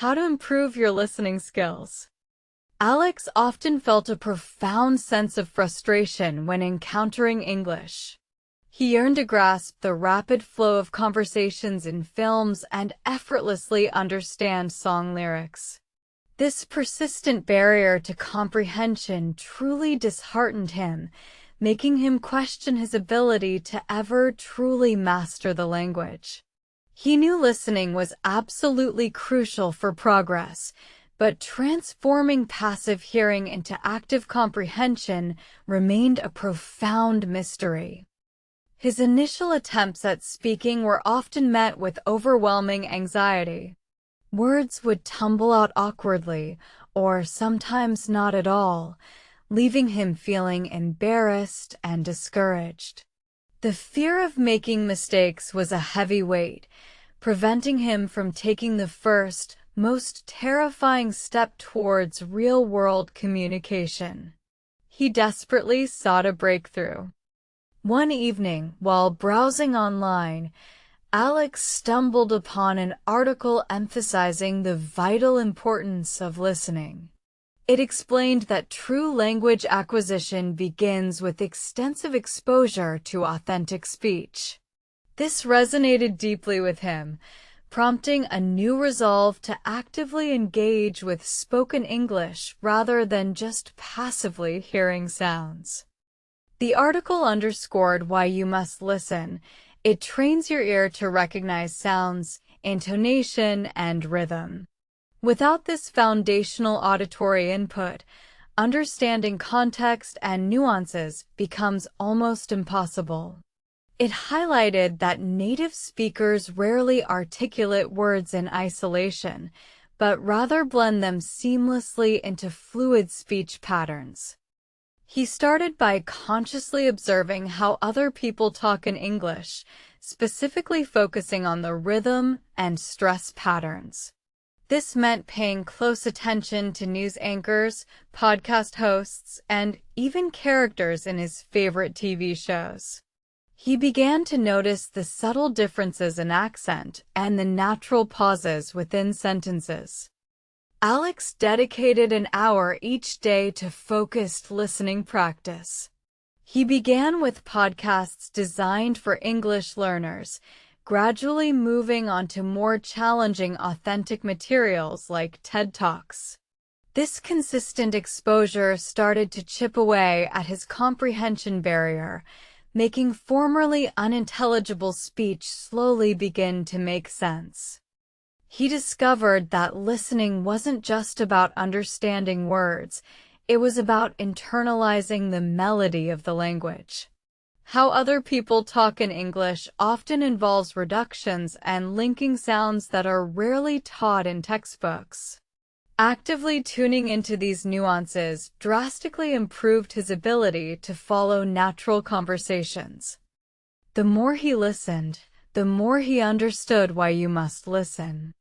How to improve your listening skills. Alex often felt a profound sense of frustration when encountering English. He yearned to grasp the rapid flow of conversations in films and effortlessly understand song lyrics. This persistent barrier to comprehension truly disheartened him, making him question his ability to ever truly master the language. He knew listening was absolutely crucial for progress, but transforming passive hearing into active comprehension remained a profound mystery. His initial attempts at speaking were often met with overwhelming anxiety. Words would tumble out awkwardly, or sometimes not at all, leaving him feeling embarrassed and discouraged. The fear of making mistakes was a heavy weight, preventing him from taking the first, most terrifying step towards real-world communication. He desperately sought a breakthrough. One evening, while browsing online, Alex stumbled upon an article emphasizing the vital importance of listening. It explained that true language acquisition begins with extensive exposure to authentic speech. This resonated deeply with him, prompting a new resolve to actively engage with spoken English rather than just passively hearing sounds. The article underscored why you must listen. It trains your ear to recognize sounds, intonation, and rhythm. Without this foundational auditory input, understanding context and nuances becomes almost impossible. It highlighted that native speakers rarely articulate words in isolation, but rather blend them seamlessly into fluid speech patterns. He started by consciously observing how other people talk in English, specifically focusing on the rhythm and stress patterns. This meant paying close attention to news anchors, podcast hosts, and even characters in his favorite TV shows. He began to notice the subtle differences in accent and the natural pauses within sentences. Alex dedicated an hour each day to focused listening practice. He began with podcasts designed for English learners, gradually moving on to more challenging authentic materials like TED Talks. This consistent exposure started to chip away at his comprehension barrier, making formerly unintelligible speech slowly begin to make sense. He discovered that listening wasn't just about understanding words, it was about internalizing the melody of the language. How other people talk in English often involves reductions and linking sounds that are rarely taught in textbooks. Actively tuning into these nuances drastically improved his ability to follow natural conversations. The more he listened, the more he understood why you must listen.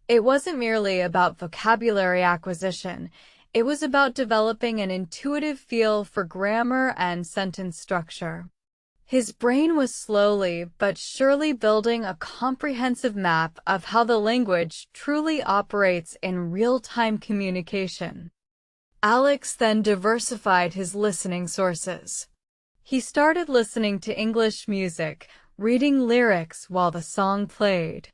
It wasn't merely about vocabulary acquisition, it was about developing an intuitive feel for grammar and sentence structure. His brain was slowly but surely building a comprehensive map of how the language truly operates in real-time communication. Alex then diversified his listening sources. He started listening to English music, reading lyrics while the song played.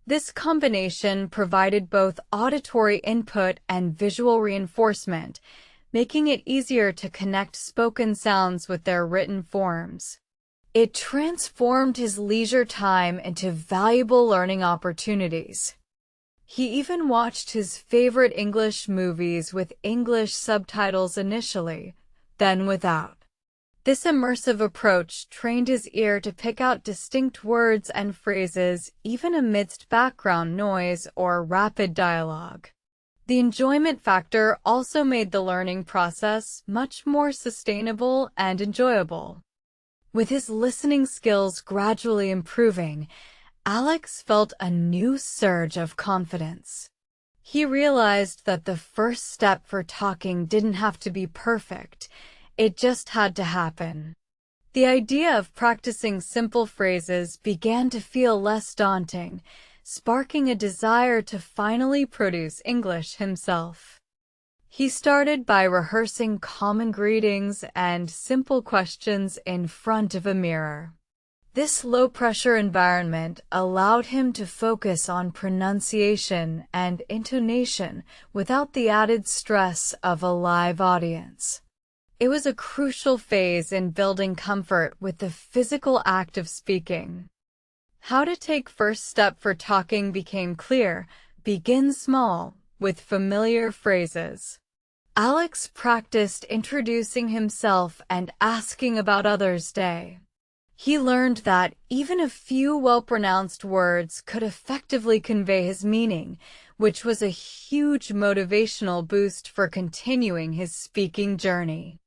This combination provided both auditory input and visual reinforcement, making it easier to connect spoken sounds with their written forms. It transformed his leisure time into valuable learning opportunities. He even watched his favorite English movies with English subtitles initially, then without. This immersive approach trained his ear to pick out distinct words and phrases even amidst background noise or rapid dialogue. The enjoyment factor also made the learning process much more sustainable and enjoyable. With his listening skills gradually improving, Alex felt a new surge of confidence. He realized that the first step for talking didn't have to be perfect, it just had to happen. The idea of practicing simple phrases began to feel less daunting, sparking a desire to finally produce English himself. He started by rehearsing common greetings and simple questions in front of a mirror. This low-pressure environment allowed him to focus on pronunciation and intonation without the added stress of a live audience. It was a crucial phase in building comfort with the physical act of speaking. How to take first step for talking became clear. Begin small, with familiar phrases. Alex practiced introducing himself and asking about others' day. He learned that even a few well-pronounced words could effectively convey his meaning, which was a huge motivational boost for continuing his speaking journey.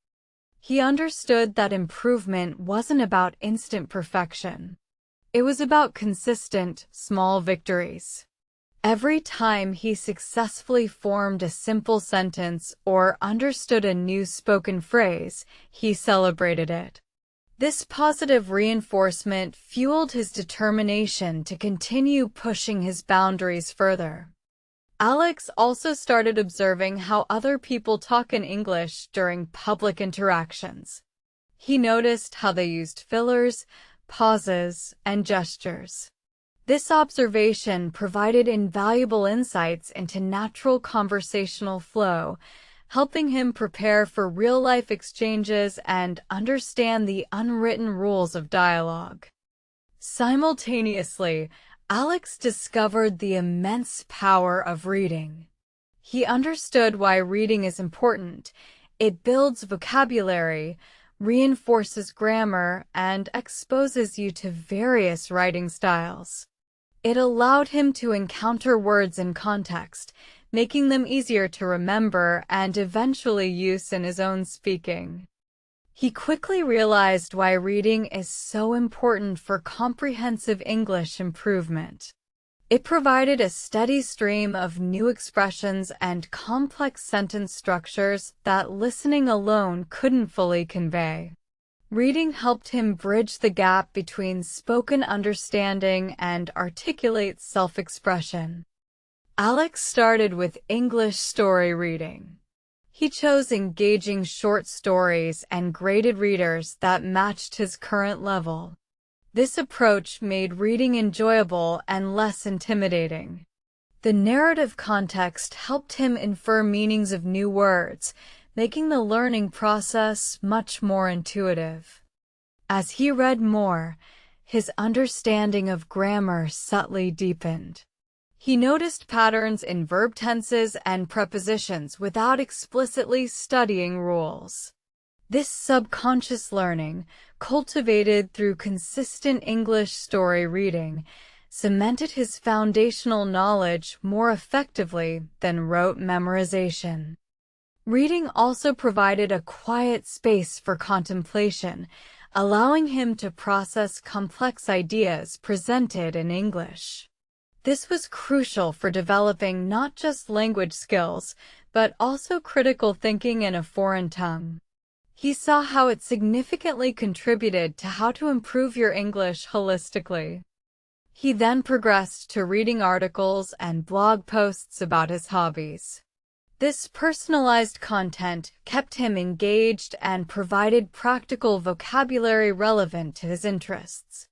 He understood that improvement wasn't about instant perfection. It was about consistent, small victories. Every time he successfully formed a simple sentence or understood a new spoken phrase, he celebrated it. This positive reinforcement fueled his determination to continue pushing his boundaries further. Alex also started observing how other people talk in English during public interactions. He noticed how they used fillers, pauses, and gestures. This observation provided invaluable insights into natural conversational flow, helping him prepare for real-life exchanges and understand the unwritten rules of dialogue. Simultaneously, Alex discovered the immense power of reading. He understood why reading is important. It builds vocabulary, reinforces grammar, and exposes you to various writing styles. It allowed him to encounter words in context, making them easier to remember and eventually use in his own speaking. He quickly realized why reading is so important for comprehensive English improvement. It provided a steady stream of new expressions and complex sentence structures that listening alone couldn't fully convey. Reading helped him bridge the gap between spoken understanding and articulate self-expression. Alex started with English story reading. He chose engaging short stories and graded readers that matched his current level. This approach made reading enjoyable and less intimidating. The narrative context helped him infer meanings of new words, making the learning process much more intuitive. As he read more, his understanding of grammar subtly deepened. He noticed patterns in verb tenses and prepositions without explicitly studying rules. This subconscious learning, cultivated through consistent English story reading, cemented his foundational knowledge more effectively than rote memorization. Reading also provided a quiet space for contemplation, allowing him to process complex ideas presented in English. This was crucial for developing not just language skills, but also critical thinking in a foreign tongue. He saw how it significantly contributed to how to improve your English holistically. He then progressed to reading articles and blog posts about his hobbies. This personalized content kept him engaged and provided practical vocabulary relevant to his interests.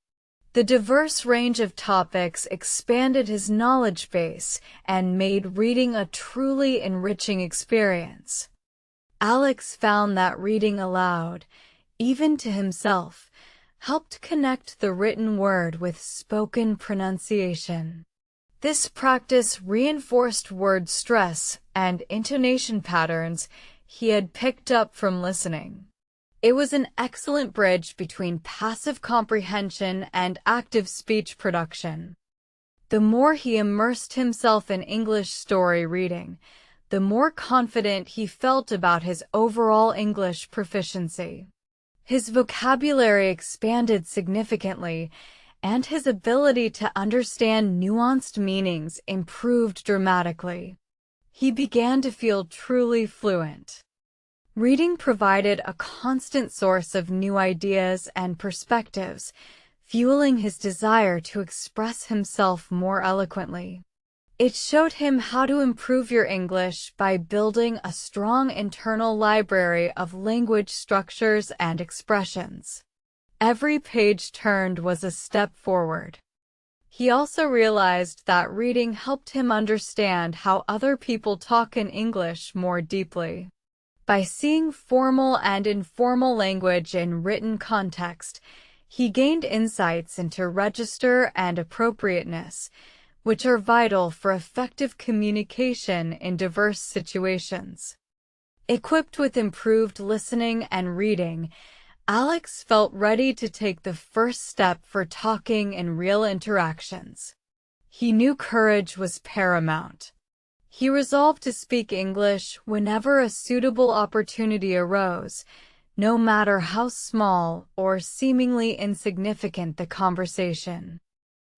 The diverse range of topics expanded his knowledge base and made reading a truly enriching experience. Alex found that reading aloud, even to himself, helped connect the written word with spoken pronunciation. This practice reinforced word stress and intonation patterns he had picked up from listening. It was an excellent bridge between passive comprehension and active speech production. The more he immersed himself in English story reading, the more confident he felt about his overall English proficiency. His vocabulary expanded significantly, and his ability to understand nuanced meanings improved dramatically. He began to feel truly fluent. Reading provided a constant source of new ideas and perspectives, fueling his desire to express himself more eloquently. It showed him how to improve your English by building a strong internal library of language structures and expressions. Every page turned was a step forward. He also realized that reading helped him understand how other people talk in English more deeply. By seeing formal and informal language in written context, he gained insights into register and appropriateness, which are vital for effective communication in diverse situations. Equipped with improved listening and reading, Alex felt ready to take the first step for talking in real interactions. He knew courage was paramount. He resolved to speak English whenever a suitable opportunity arose, no matter how small or seemingly insignificant the conversation.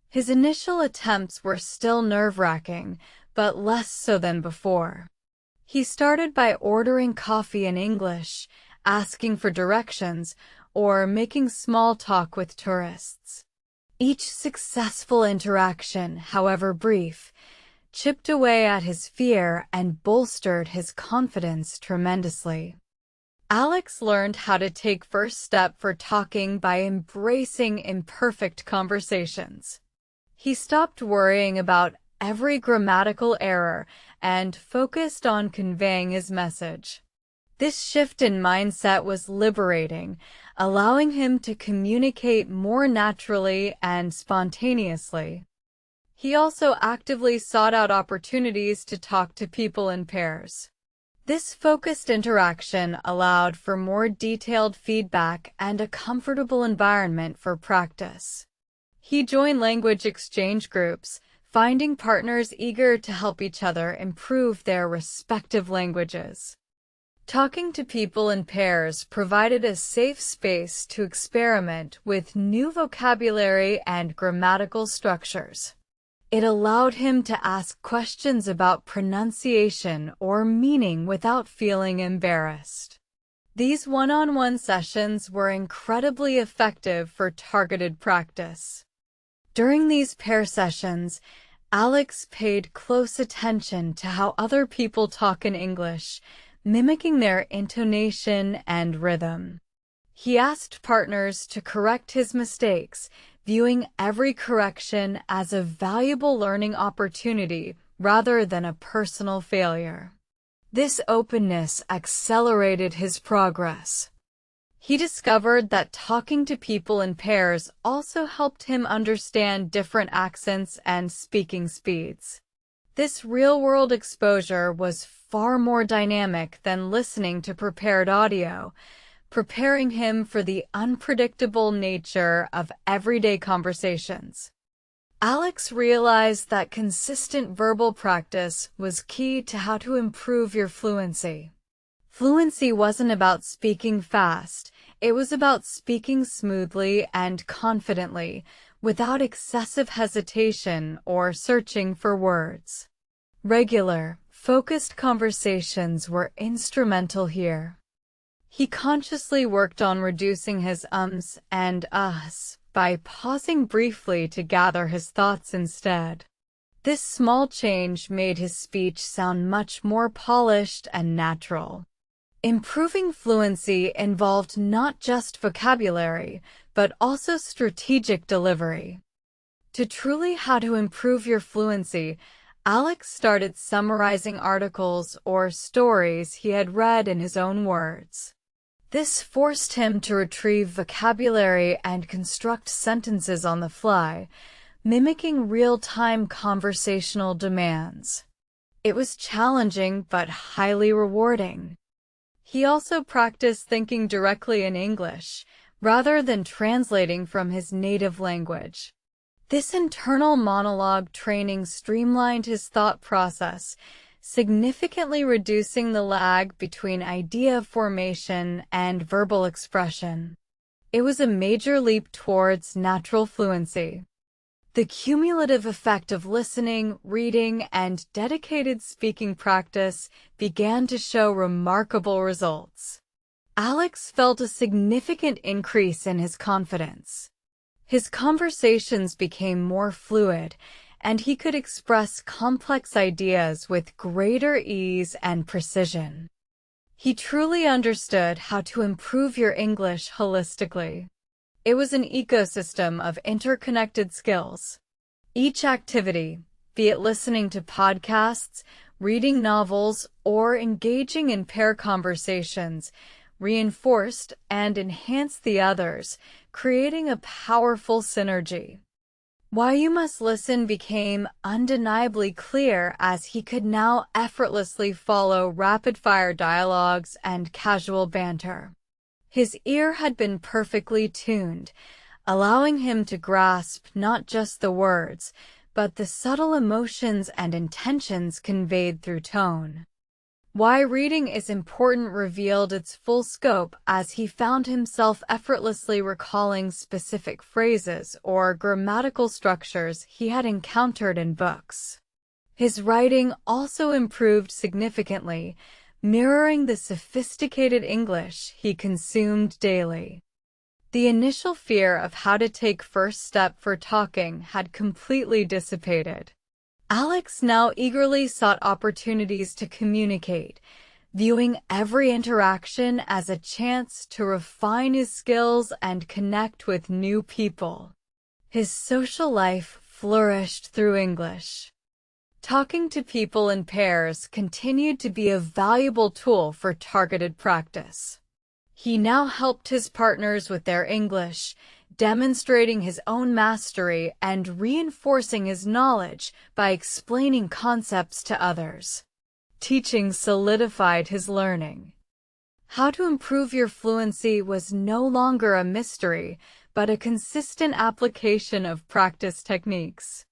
His initial attempts were still nerve-wracking, but less so than before. He started by ordering coffee in English, asking for directions, or making small talk with tourists. Each successful interaction, however brief, chipped away at his fear and bolstered his confidence tremendously. Alex learned how to take first step for talking by embracing imperfect conversations. He stopped worrying about every grammatical error and focused on conveying his message. This shift in mindset was liberating, allowing him to communicate more naturally and spontaneously. He also actively sought out opportunities to talk to people in pairs. This focused interaction allowed for more detailed feedback and a comfortable environment for practice. He joined language exchange groups, finding partners eager to help each other improve their respective languages. Talking to people in pairs provided a safe space to experiment with new vocabulary and grammatical structures. It allowed him to ask questions about pronunciation or meaning without feeling embarrassed. These one-on-one sessions were incredibly effective for targeted practice. During these pair sessions, Alex paid close attention to how other people talk in English, mimicking their intonation and rhythm. He asked partners to correct his mistakes, viewing every correction as a valuable learning opportunity rather than a personal failure. This openness accelerated his progress. He discovered that talking to people in pairs also helped him understand different accents and speaking speeds. This real-world exposure was far more dynamic than listening to prepared audio, preparing him for the unpredictable nature of everyday conversations. Alex realized that consistent verbal practice was key to how to improve your fluency. Fluency wasn't about speaking fast, it was about speaking smoothly and confidently, without excessive hesitation or searching for words. Regular, focused conversations were instrumental here. He consciously worked on reducing his ums and ahs by pausing briefly to gather his thoughts instead. This small change made his speech sound much more polished and natural. Improving fluency involved not just vocabulary, but also strategic delivery. To truly how to improve your fluency, Alex started summarizing articles or stories he had read in his own words. This forced him to retrieve vocabulary and construct sentences on the fly, mimicking real-time conversational demands. It was challenging but highly rewarding. He also practiced thinking directly in English, rather than translating from his native language. This internal monologue training streamlined his thought process, significantly reducing the lag between idea formation and verbal expression. It was a major leap towards natural fluency. The cumulative effect of listening, reading, and dedicated speaking practice began to show remarkable results. Alex felt a significant increase in his confidence. His conversations became more fluid, and he could express complex ideas with greater ease and precision. He truly understood how to improve your English holistically. It was an ecosystem of interconnected skills. Each activity, be it listening to podcasts, reading novels, or engaging in pair conversations, reinforced and enhanced the others, creating a powerful synergy. Why you must listen became undeniably clear as he could now effortlessly follow rapid-fire dialogues and casual banter. His ear had been perfectly tuned, allowing him to grasp not just the words, but the subtle emotions and intentions conveyed through tone. Why reading is important revealed its full scope as he found himself effortlessly recalling specific phrases or grammatical structures he had encountered in books. His writing also improved significantly, mirroring the sophisticated English he consumed daily. The initial fear of how to take first step for talking had completely dissipated. Alex now eagerly sought opportunities to communicate, viewing every interaction as a chance to refine his skills and connect with new people. His social life flourished through English. Talking to people in pairs continued to be a valuable tool for targeted practice. He now helped his partners with their English, demonstrating his own mastery and reinforcing his knowledge by explaining concepts to others. Teaching solidified his learning. How to improve your fluency was no longer a mystery, but a consistent application of practice techniques.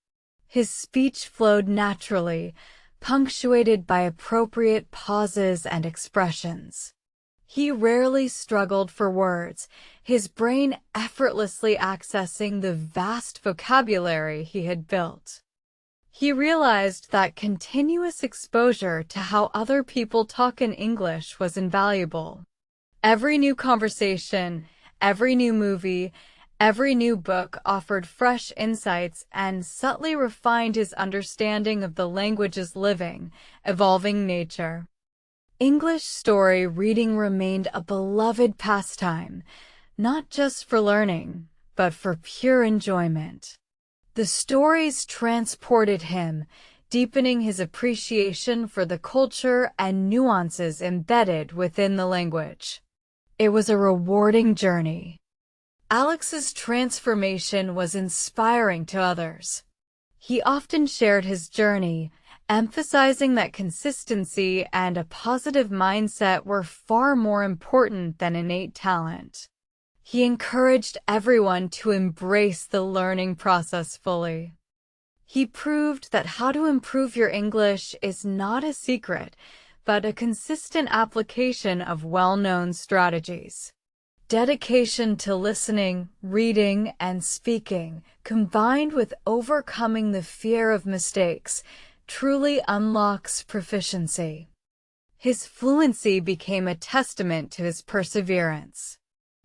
His speech flowed naturally, punctuated by appropriate pauses and expressions. He rarely struggled for words, his brain effortlessly accessing the vast vocabulary he had built. He realized that continuous exposure to how other people talk in English was invaluable. Every new conversation, every new movie, every new book offered fresh insights and subtly refined his understanding of the language's living, evolving nature. English story reading remained a beloved pastime, not just for learning, but for pure enjoyment. The stories transported him, deepening his appreciation for the culture and nuances embedded within the language. It was a rewarding journey. Alex's transformation was inspiring to others. He often shared his journey, emphasizing that consistency and a positive mindset were far more important than innate talent. He encouraged everyone to embrace the learning process fully. He proved that how to improve your English is not a secret, but a consistent application of well-known strategies. Dedication to listening, reading, and speaking, combined with overcoming the fear of mistakes, truly unlocks proficiency. His fluency became a testament to his perseverance.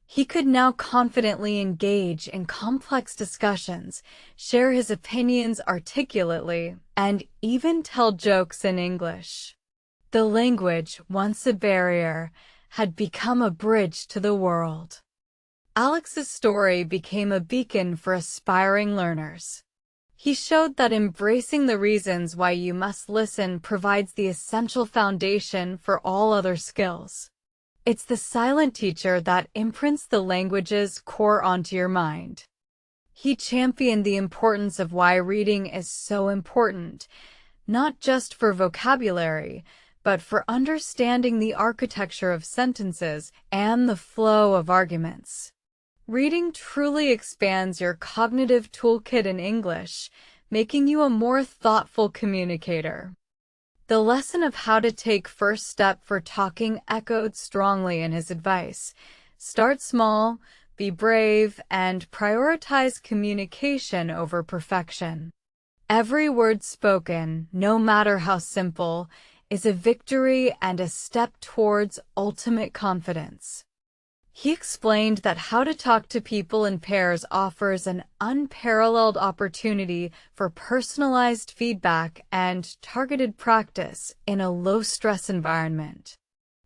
He could now confidently engage in complex discussions, share his opinions articulately, and even tell jokes in English. The language, once a barrier, had become a bridge to the world. Alex's story became a beacon for aspiring learners. He showed that embracing the reasons why you must listen provides the essential foundation for all other skills. It's the silent teacher that imprints the language's core onto your mind. He championed the importance of why reading is so important, not just for vocabulary, but for understanding the architecture of sentences and the flow of arguments. Reading truly expands your cognitive toolkit in English, making you a more thoughtful communicator. The lesson of how to take first step for talking echoed strongly in his advice. Start small, be brave, and prioritize communication over perfection. Every word spoken, no matter how simple, is a victory and a step towards ultimate confidence. He explained that how to talk to people in pairs offers an unparalleled opportunity for personalized feedback and targeted practice in a low-stress environment.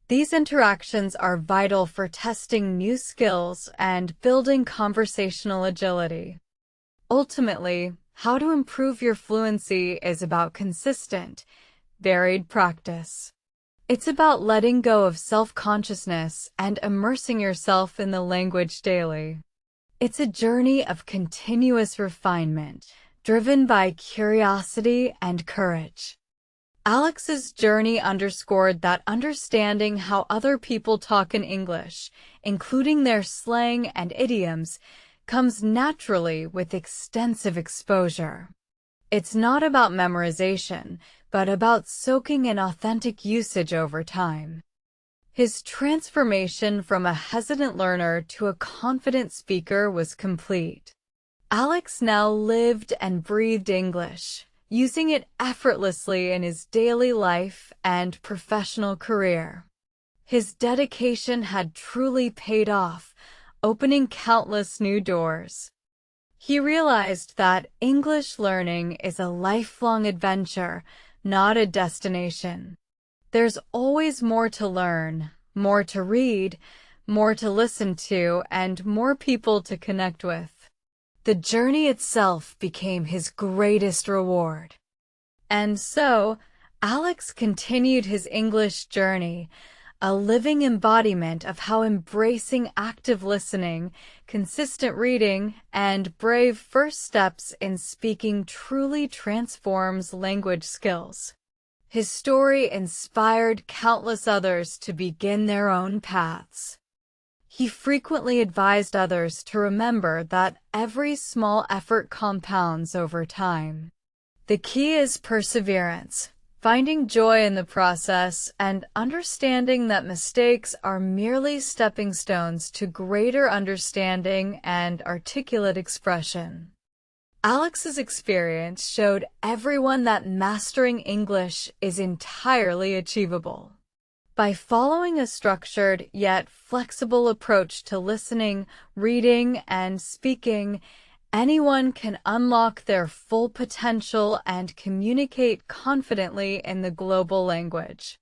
These interactions are vital for testing new skills and building conversational agility. Ultimately, how to improve your fluency is about consistent, varied practice. It's about letting go of self-consciousness and immersing yourself in the language daily. It's a journey of continuous refinement, driven by curiosity and courage. Alex's journey underscored that understanding how other people talk in English, including their slang and idioms, comes naturally with extensive exposure. It's not about memorization, but about soaking in authentic usage over time. His transformation from a hesitant learner to a confident speaker was complete. Alex now lived and breathed English, using it effortlessly in his daily life and professional career. His dedication had truly paid off, opening countless new doors. He realized that English learning is a lifelong adventure, not a destination. There's always more to learn, more to read, more to listen to, and more people to connect with. The journey itself became his greatest reward. And so, Alex continued his English journey, a living embodiment of how embracing active listening, consistent reading, and brave first steps in speaking truly transforms language skills. His story inspired countless others to begin their own paths. He frequently advised others to remember that every small effort compounds over time. The key is perseverance, finding joy in the process, and understanding that mistakes are merely stepping stones to greater understanding and articulate expression. Alex's experience showed everyone that mastering English is entirely achievable. By following a structured yet flexible approach to listening, reading, and speaking, anyone can unlock their full potential and communicate confidently in the global language.